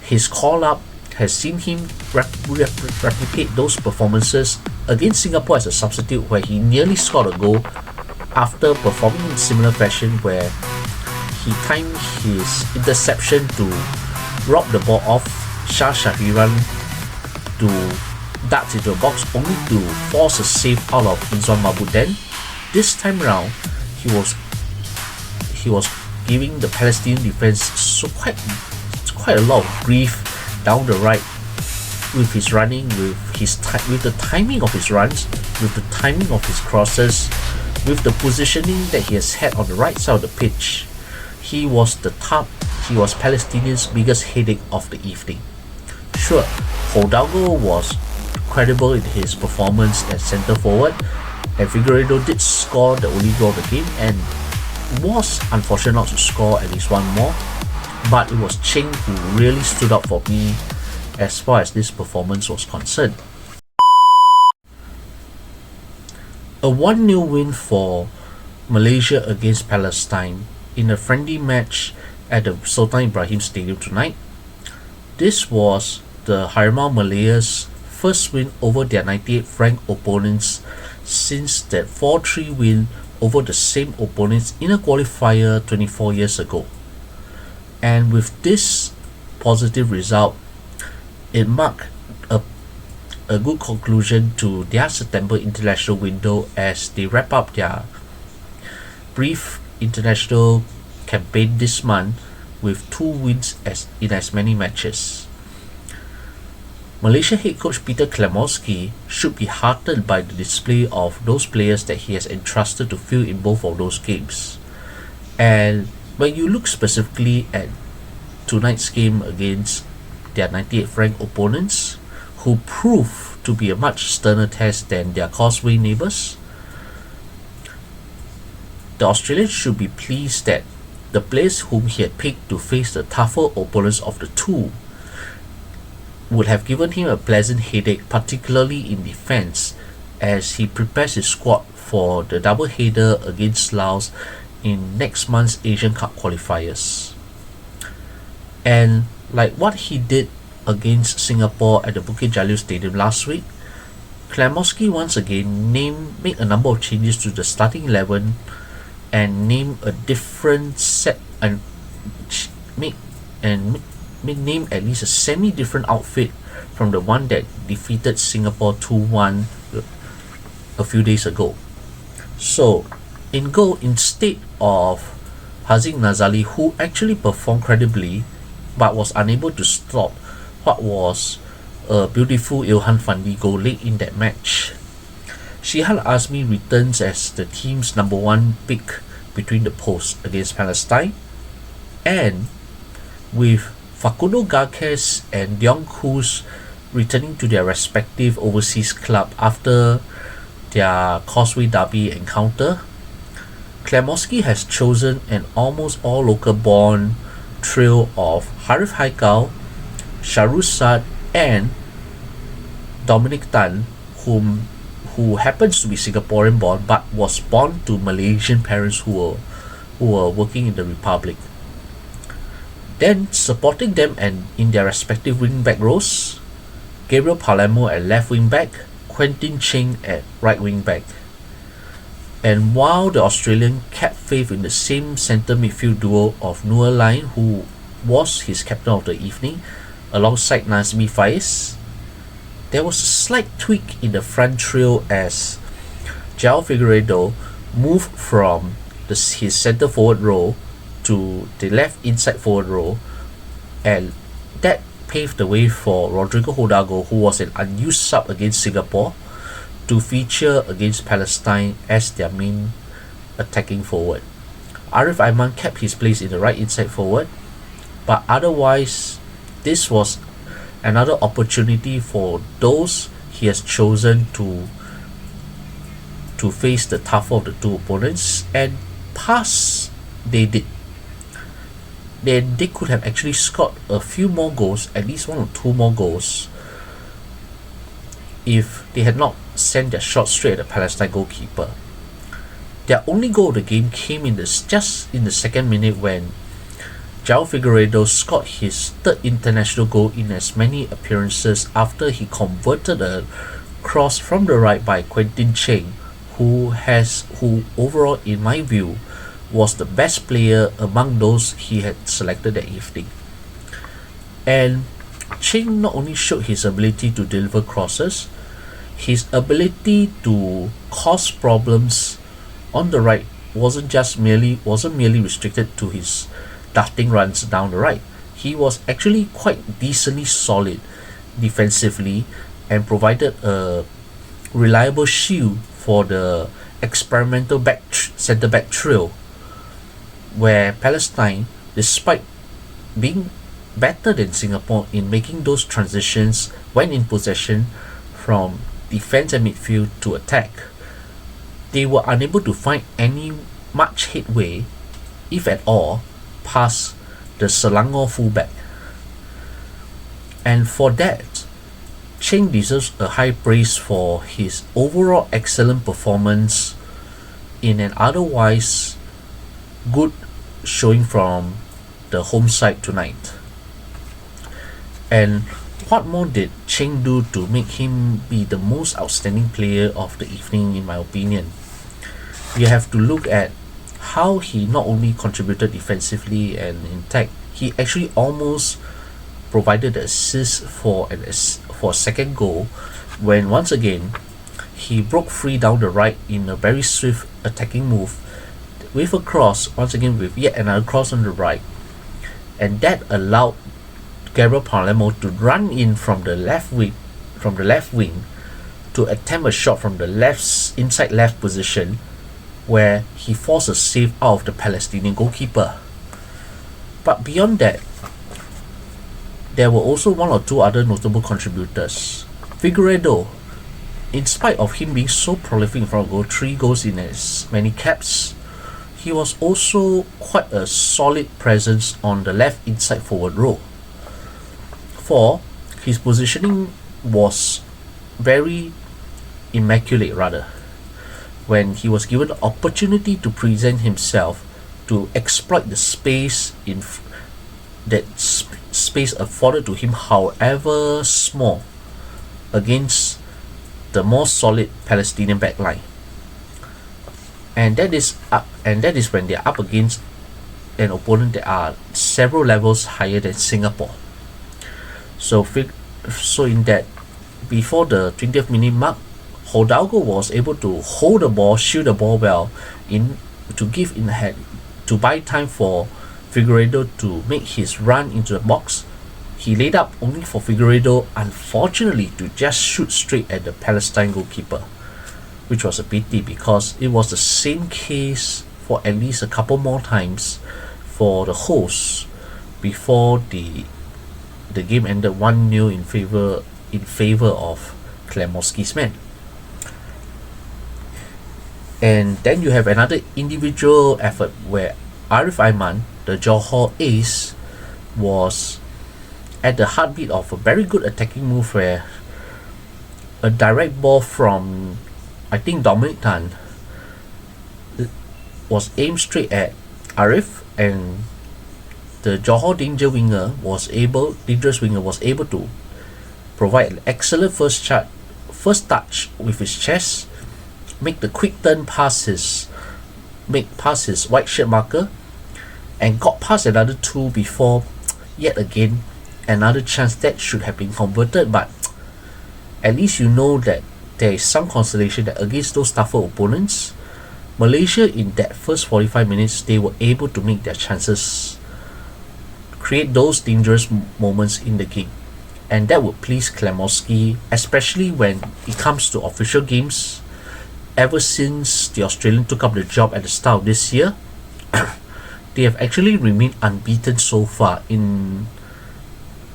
His call-up has seen him replicate those performances against Singapore as a substitute, where he nearly scored a goal after performing in similar fashion, where he timed his interception to rob the ball off Shah Shahiran to dart into the box, only to force a save out of Inzwan Mahmud. This time round, he was giving the Palestinian defense quite a lot of grief down the right with his running, with the timing of his runs, with the timing of his crosses, with the positioning that he has had on the right side of the pitch. He was Palestinians' biggest headache of the evening. Sure, Hidalgo was credible in his performance as centre forward, and Figueiredo did score the only goal of the game and was unfortunate not to score at least one more, but it was Cheng who really stood out for me as far as this performance was concerned. A 1-0 win for Malaysia against Palestine in a friendly match at the Sultan Ibrahim Stadium tonight. This was the Harimau Malaya's first win over their 98th ranked opponents since that 4-3 win over the same opponents in a qualifier 24 years ago. And with this positive result, it marked a good conclusion to their September international window as they wrap up their brief international campaign this month with 2 wins in as many matches. Malaysia head coach Peter Klemowski should be heartened by the display of those players that he has entrusted to fill in both of those games. And when you look specifically at tonight's game against their 98th ranked opponents, who proved to be a much sterner test than their Causeway neighbours, the Australians should be pleased that the players whom he had picked to face the tougher opponents of the two would have given him a pleasant headache, particularly in defence, as he prepares his squad for the double header against Laos in next month's Asian Cup qualifiers. And like what he did against Singapore at the Bukit Jalil Stadium last week, Klemowski once again made a number of changes to the starting 11 and name a different set and name at least a semi-different outfit from the one that defeated Singapore 2-1 a few days ago. So in goal, instead of Haziq Nazali, who actually performed credibly but was unable to stop what was a beautiful Ilhan Fandi goal late in that match, Shihal Azmi returns as the team's number 1 pick between the posts against Palestine, and with Facundo Garces and Dion Kus returning to their respective overseas club after their Causeway Derby encounter, Klemowski has chosen an almost all local born trio of Harith Haikal, Shahrus Saad and Dominic Tan, who happens to be Singaporean born but was born to Malaysian parents who were working in the Republic. Then supporting them and in their respective wing back rows, Gabriel Palermo at left wing back, Quentin Cheng at right wing back. And while the Australian kept faith in the same centre midfield duo of Noor Line, who was his captain of the evening, alongside Nazmi Faiz, there was a slight tweak in the front trio as João Figueiredo moved from his centre forward role to the left inside forward role, and that paved the way for Rodrigo Hidalgo, who was an unused sub against Singapore, to feature against Palestine as their main attacking forward. Arif Aiman kept his place in the right inside forward, but otherwise this was another opportunity for those he has chosen to face the tougher of the two opponents, and pass they did. Then they could have actually scored a few more goals, at least 1 or 2 more goals, if they had not sent their shot straight at the Palestine goalkeeper. Their only goal of the game came just in the second minute when João Figueiredo scored his third international goal in as many appearances after he converted a cross from the right by Quentin Cheng, who overall, in my view, was the best player among those he had selected that evening. And Cheng not only showed his ability to deliver crosses, his ability to cause problems on the right wasn't merely restricted to his darting runs down the right. He was actually quite decently solid defensively and provided a reliable shield for the experimental centre back trio, where Palestine, despite being better than Singapore in making those transitions when in possession from defense and midfield to attack, they were unable to find any much headway, if at all, past the Selangor fullback. And for that, Cheng deserves a high praise for his overall excellent performance in an otherwise good showing from the home side tonight. And what more did Cheng do to make him be the most outstanding player of the evening, in my opinion? You have to look at how he not only contributed defensively and in attack, he actually almost provided the assist for a second goal when once again he broke free down the right in a very swift attacking move with a cross, once again with yet another cross on the right, and that allowed Gabriel Palermo to run in from the left wing to attempt a shot from the inside left position, where he forced a save out of the Palestinian goalkeeper. But beyond that, there were also one or two other notable contributors. Figueiredo, in spite of him being so prolific in front of goal, 3 goals in as many caps, he was also quite a solid presence on the left inside forward row. For his positioning was very immaculate rather, when he was given the opportunity to present himself, to exploit the space space afforded to him, however small, against the more solid Palestinian backline. And that is when they're up against an opponent that are several levels higher than Singapore. So in that, before the 20th minute mark, Hidalgo was able to hold the ball, shield the ball well, to buy time for Figueiredo to make his run into the box. He laid up only for Figueiredo, unfortunately, to just shoot straight at the Palestine goalkeeper, which was a pity because it was the same case for at least a couple more times for the hosts before the game ended 1-0 in favor of Klemoski's men. And then you have another individual effort where Arif Aiman, the Johor ace, was at the heartbeat of a very good attacking move where a direct ball from, I think, Dominic Tan was aimed straight at Arif, and the Johor dangerous winger was able to provide an excellent first touch with his chest, make the quick turn past his white shirt marker, and got past another 2 before yet again another chance that should have been converted. But at least you know that there is some consolation that against those tougher opponents, Malaysia, in that first 45 minutes, they were able to make their chances, create those dangerous moments in the game. And that would please Klemoski, especially when it comes to official games. Ever since the Australian took up the job at the start of this year, they have actually remained unbeaten so far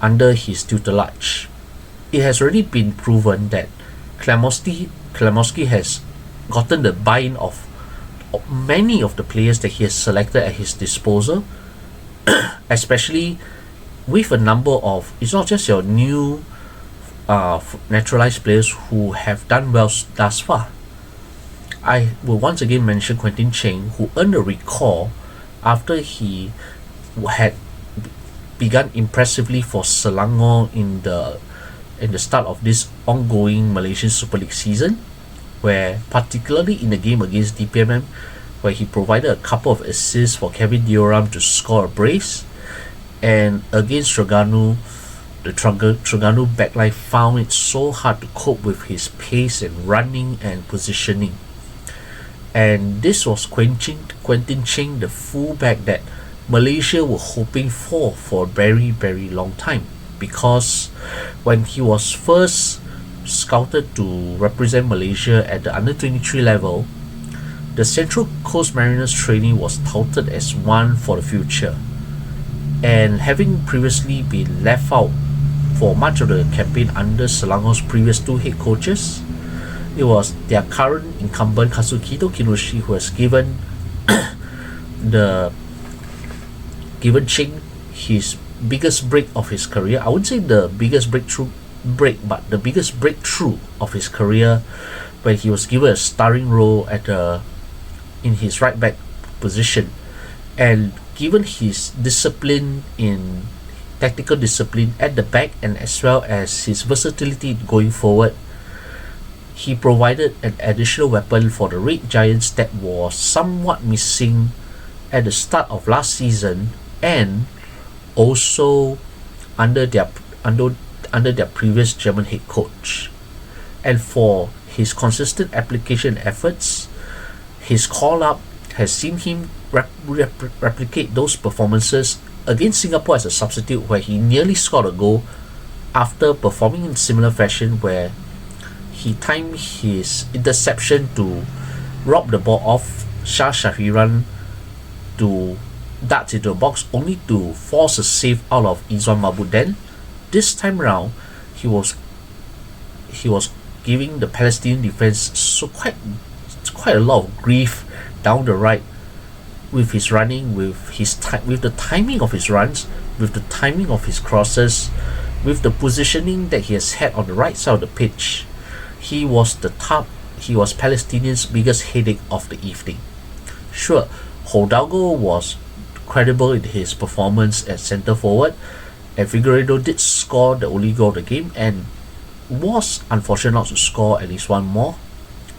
under his tutelage. It has already been proven that Klemoski has gotten the buy-in of many of the players that he has selected at his disposal, especially with a number of, it's not just your new naturalized players who have done well thus far. I will once again mention Quentin Cheng, who earned a recall after he had begun impressively for Selangor in the start of this ongoing Malaysian Super League season, where particularly in the game against DPMM, where he provided a couple of assists for Kevin Dioram to score a brace, and against Terengganu, the Terengganu backline found it so hard to cope with his pace and running and positioning. And this was Quentin Cheng, the fullback that Malaysia were hoping for a very, very long time. Because when he was first scouted to represent Malaysia at the under-23 level, the Central Coast Mariners trainee was touted as one for the future. And having previously been left out for much of the campaign under Selangor's previous two head coaches, it was their current incumbent Kazuhito Kinoshi who has given Cheng his biggest break of his career. I wouldn't say the biggest but the biggest breakthrough of his career, when he was given a starring role in his right back position. And given his tactical discipline at the back, and as well as his versatility going forward, he provided an additional weapon for the Red Giants that was somewhat missing at the start of last season, and also under their previous German head coach. And for his consistent application efforts, his call-up has seen him replicate those performances against Singapore as a substitute, where he nearly scored a goal after performing in similar fashion, where he timed his interception to rob the ball off Shah Shahiran to darts into the box, only to force a save out of Izwan Mabuden. This time round, he was giving the Palestinian defense quite a lot of grief down the right, with his running, with the timing of his runs, with the timing of his crosses, with the positioning that he has had on the right side of the pitch. He was Palestinians' biggest headache of the evening. Sure, Hidalgo was credible in his performance at centre forward, and Figueiredo did score the only goal of the game and was unfortunate not to score at least one more.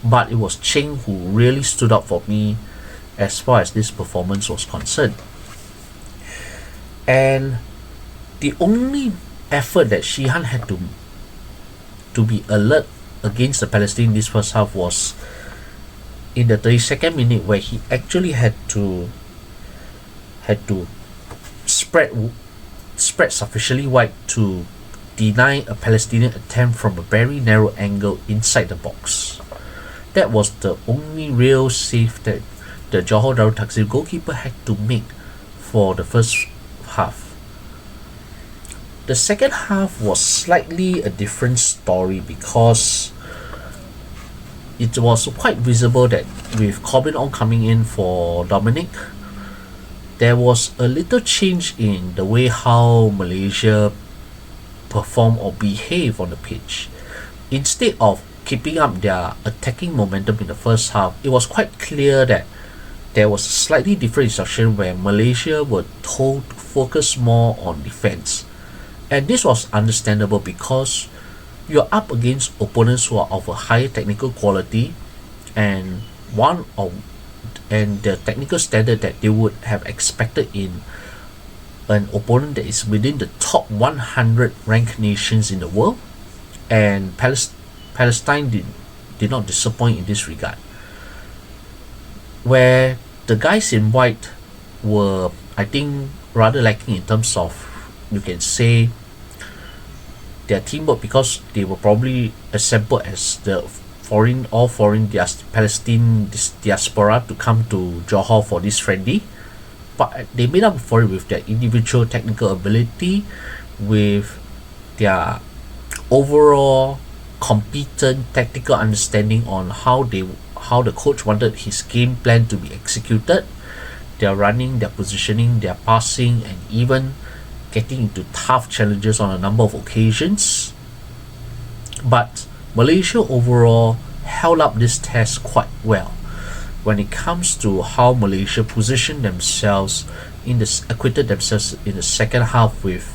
But it was Cheng who really stood out for me as far as this performance was concerned. And the only effort that Shihan had to be alert against the Palestinians this first half was in the 32nd minute, where he actually had to spread sufficiently wide to deny a Palestinian attempt from a very narrow angle inside the box. That was the only real save that the Johor Darul Takzir goalkeeper had to make for the first half. The second half was slightly a different story, because it was quite visible that with Corbin Ong coming in for Dominic, there was a little change in the way how Malaysia perform or behave on the pitch. Instead of keeping up their attacking momentum in the first half, it was quite clear that there was a slightly different instruction where Malaysia were told to focus more on defense. And this was understandable, because you're up against opponents who are of a higher technical quality, and the technical standard that they would have expected in an opponent that is within the top 100 ranked nations in the world. And Palestine did not disappoint in this regard, where the guys in white were, I think, rather lacking in terms of, you can say, their teamwork, because they were probably assembled as the Palestine diaspora to come to Johor for this friendly. But they made up for it with their individual technical ability, with their overall competent tactical understanding on how the coach wanted his game plan to be executed, their running, their positioning, their passing, and even getting into tough challenges on a number of occasions. But Malaysia overall held up this test quite well when it comes to how Malaysia positioned themselves acquitted themselves in the second half with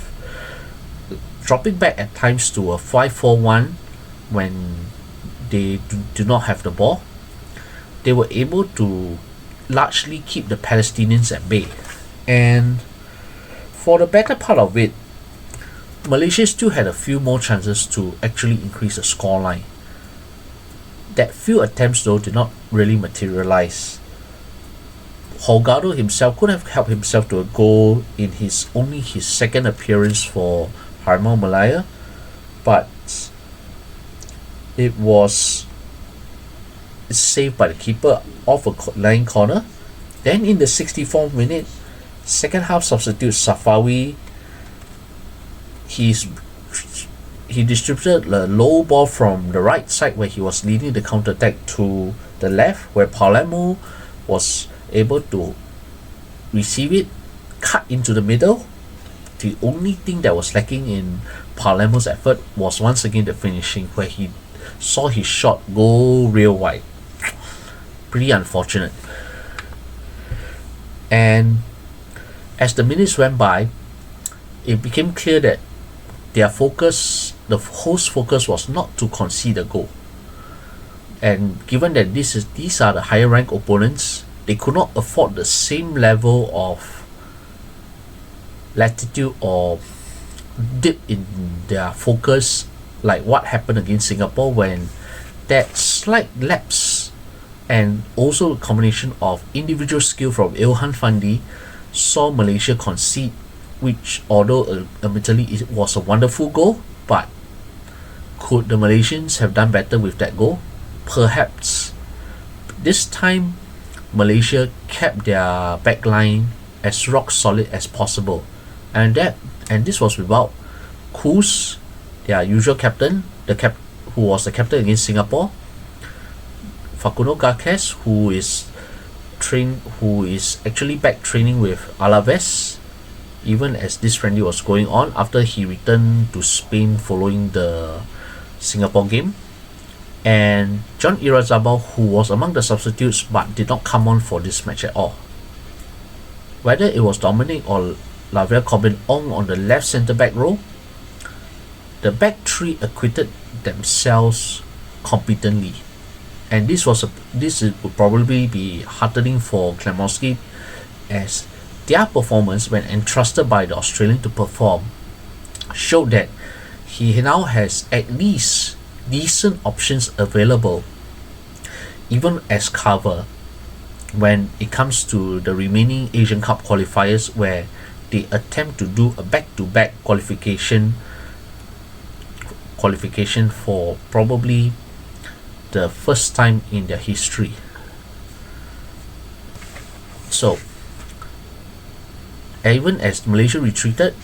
dropping back at times to a 5-4-1 when they do not have the ball. They were able to largely keep the Palestinians at bay. And for the better part of it, Malaysia still had a few more chances to actually increase the scoreline. That few attempts though did not really materialize. Holgado himself could have helped himself to a goal in his second appearance for Harimau Malaya, but it was saved by the keeper off a line corner. Then in the 64th minute, second half substitute Safawi, he distributed a low ball from the right side where he was leading the counter attack to the left, where Palermo was able to receive it, cut into the middle. The only thing that was lacking in Palermo's effort was once again the finishing, where he saw his shot go real wide. Pretty unfortunate. And as the minutes went by, it became clear that the host focus was not to concede a goal. And given that these are the higher ranked opponents, they could not afford the same level of latitude or dip in their focus like what happened against Singapore, when that slight lapse and also a combination of individual skill from Ilhan Fandi saw Malaysia concede, which although admittedly it was a wonderful goal, but could the Malaysians have done better with that goal? Perhaps. This time Malaysia kept their backline as rock solid as possible, and this was without Kuz, their usual captain, who was the captain against Singapore, Facundo Garces, who is actually back training with Alaves, even as this friendly was going on after he returned to Spain following the Singapore game, and John Irazabal, who was among the substitutes but did not come on for this match at all. Whether it was Dominic or Lavia Corbin Ong on the left centre-back role, the back three acquitted themselves competently, and this would probably be heartening for Klemowski, as their performance, when entrusted by the Australian to perform, showed that he now has at least decent options available, even as cover, when it comes to the remaining Asian Cup qualifiers, where they attempt to do a back-to-back qualification for probably the first time in their history. So even as Malaysia retreated,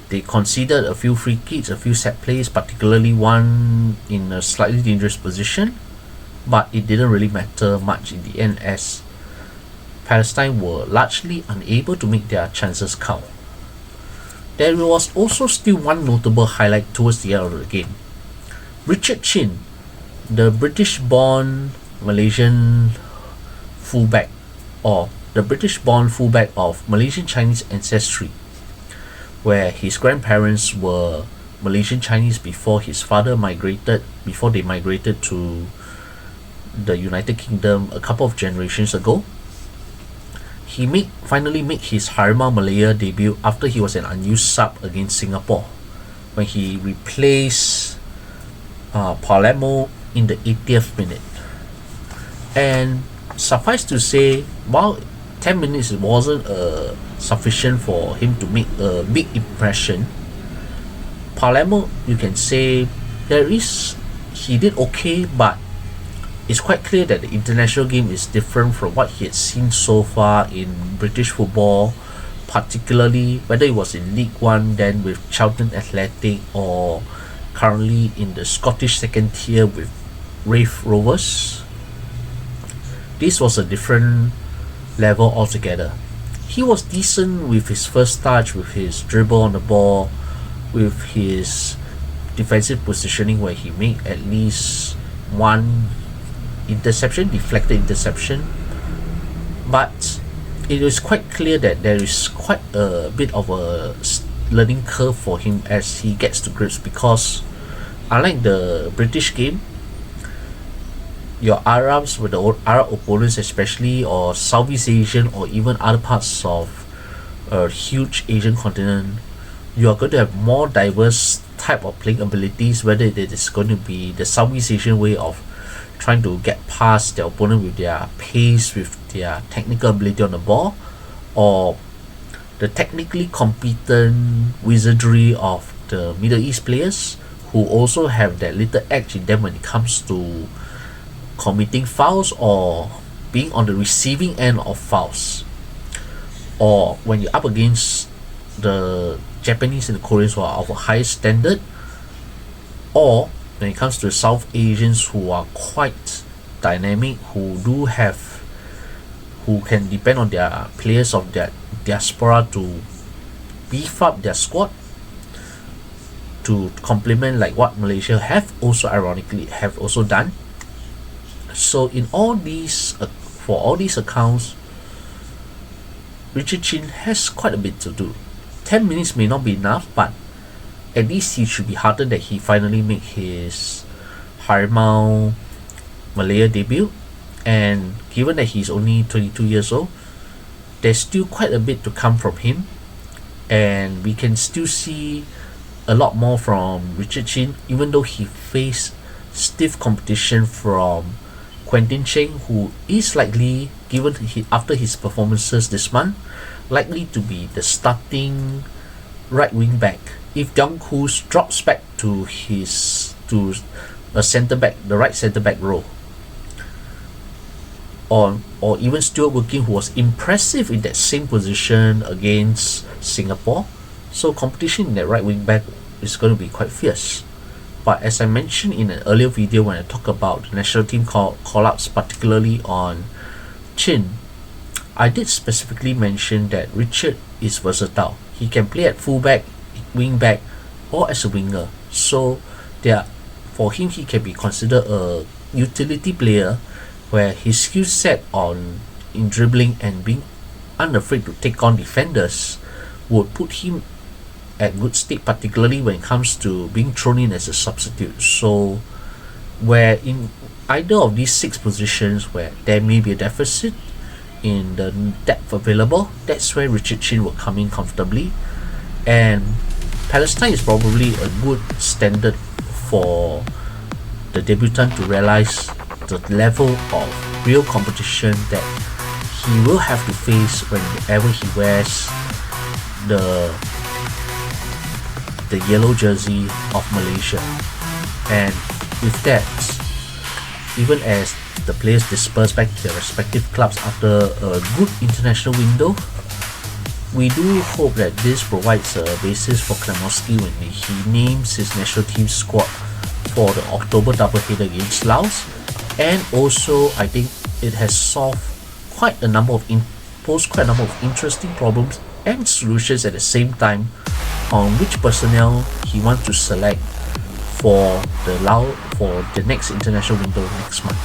they conceded a few free kicks, a few set plays, particularly one in a slightly dangerous position, but it didn't really matter much in the end, as Palestine were largely unable to make their chances count. There was also still one notable highlight towards the end of the game. Richard Chin, the British-born Malaysian fullback, or the British-born fullback of Malaysian Chinese ancestry, where his grandparents were Malaysian Chinese before they migrated to the United Kingdom a couple of generations ago. He finally made his Harimau Malaya debut after he was an unused sub against Singapore, when he replaced Palermo in the 80th minute. And suffice to say, while 10 minutes wasn't sufficient for him to make a big impression, Palermo, you can say he did okay, but it's quite clear that the international game is different from what he had seen so far in British football, particularly whether it was in League One then with Charlton Athletic, or currently in the Scottish second tier with Raith Rovers. This was a different level altogether. He was decent with his first touch, with his dribble on the ball, with his defensive positioning, where he made at least one deflected interception, but it is quite clear that there is quite a bit of a learning curve for him as he gets to grips, because unlike the British game, your Arabs with the Arab opponents especially, or Southeast Asian, or even other parts of a huge Asian continent, you are going to have more diverse type of playing abilities, whether it is going to be the Southeast Asian way of trying to get past their opponent with their pace, with their technical ability on the ball, or the technically competent wizardry of the Middle East players, who also have that little edge in them when it comes to committing fouls or being on the receiving end of fouls. Or when you're up against the Japanese and the Koreans who are of a high standard, or when it comes to South Asians who are quite dynamic, who can depend on their players of their diaspora to beef up their squad, to complement like what Malaysia have also done. So in all these for all these accounts, Richard Chin has quite a bit to do. 10 minutes may not be enough, but at least he should be heartened that he finally made his Harimau Malaya debut. And given that he's only 22 years old, there's still quite a bit to come from him, and we can still see a lot more from Richard Chin, even though he faced stiff competition from Quentin Cheng, who is likely, given after his performances this month, likely to be the starting right wing back if Dong Kus drops back to a centre back, the right centre back role. Or even Stuart Wilkin, who was impressive in that same position against Singapore. So competition in that right wing back is going to be quite fierce. But as I mentioned in an earlier video when I talk about the national team call-ups, particularly on Chin, I did specifically mention that Richard is versatile. He can play at fullback, wing back, or as a winger. So for him, he can be considered a utility player, where his skill set in dribbling and being unafraid to take on defenders would put him at good state, particularly when it comes to being thrown in as a substitute. So where in either of these 6 positions where there may be a deficit in the depth available, that's where Richard Chin will come in comfortably. And Palestine is probably a good standard for the debutant to realize the level of real competition that he will have to face whenever he wears the yellow jersey of Malaysia. And with that, even as the players disperse back to their respective clubs after a good international window, we do hope that this provides a basis for Klemowski when he names his national team squad for the October doubleheader against Laos. And also, I think it has solved quite a number of interesting problems and solutions at the same time on which personnel he wants to select for the next international window next month.